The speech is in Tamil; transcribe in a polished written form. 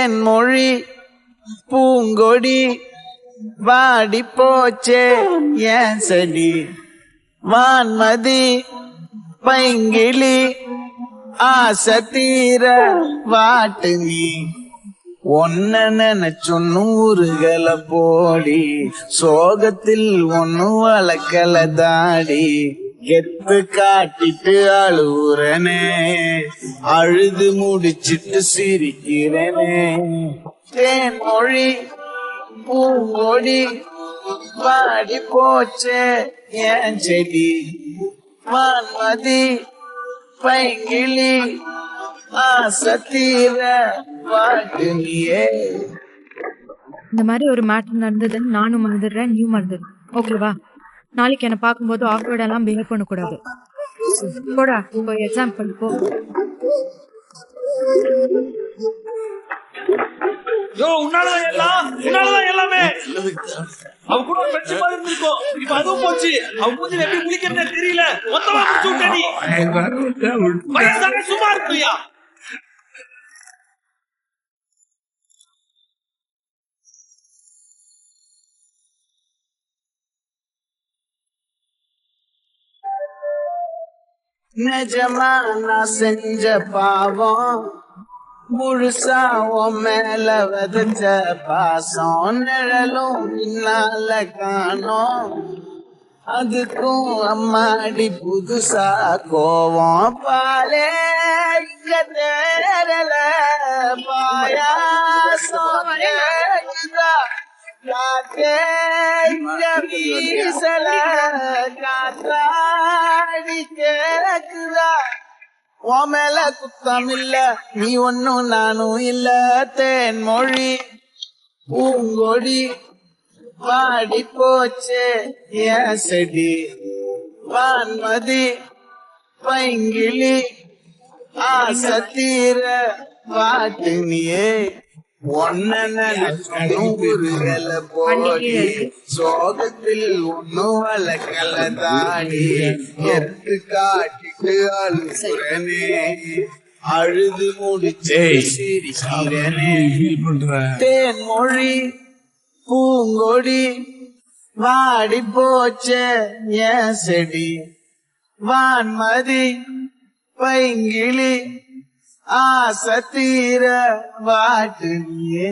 தேன்மொழி பூங்கொடி வாடி போச்சே ஏன் செடி வான்மதி பைங்கிளி ஆசை தீர வாட்டு நீ ஒன்ன நினைச்சொன்னு ஊருகல போடி சோகத்தில் ஒன்னு வளர்க்கல தாடி கெத்து காட்டிட்டு அழுவுறனே அழுது முடிச்சிட்டு சிரிக்கிறனே தேன்மொழி பூங்கொடி வாடி போச்சே ஏன் செடி வான்மதி பைங்கிளி ஆசை தீர வாட்டு நீயே. இந்த மாதிரி ஒரு மேட்டர் நடந்ததுன்னு நானும் மறந்துடுறேன், நீயும் மறந்துடு. ஓகேவா? நாளைக்கு என்ன பார்க்கும்போது ஆக்வர்ட் எல்லாம் பிஹேவ் பண்ணக்கூடாது. போடா போய் எக்ஸாம் பண்ணிப்போ. எல்லாமே அவ கூட ஃப்ரெண்ட்ஸ் மாதிரி இருந்திருக்கும். இப்ப அதுவும் போச்சு. அவ மூஞ்சில எப்படி முழிக்கிறதே தெரியல. மொத்தமா சுட்டடி. வயசான சும்மா இருக்கியா? நிஜமா நான் செஞ்ச பாவம் முழுசா உன் மேல விதைச்ச பாசம் நிழலும் பின்னால காணோம் அதுக்கும் அம்மாடி புதுசா கோவம் பாலே இங்க தேரல பாயாசம் கேக்குதா காத்தே இங்க வீசல காத்தாடி கேக்குதா உன் மேல குத்தம் இல்ல நீ ஒன்னும் நானும் இல்ல தேன்மொழி பூங்கொடி வாடி போச்சே ஏன் செடி வான்மதி பைங்கிளி ஆசை தீர வாட்டு நீயே ஒன்ன நினைச்சொன்னுல போடி சோகத்தில் ஒன்னும் வளர்க்கல தாடி எத்து காட்டிட்டு அழுகுறனே அழுது முடிச்சே சிரிக்கிறனே தேன்மொழி பூங்கொடி வாடி போச்சே ஏன் செடி வான்மதி பைங்கிளி ஆசை தீர வாட்டு நீயே.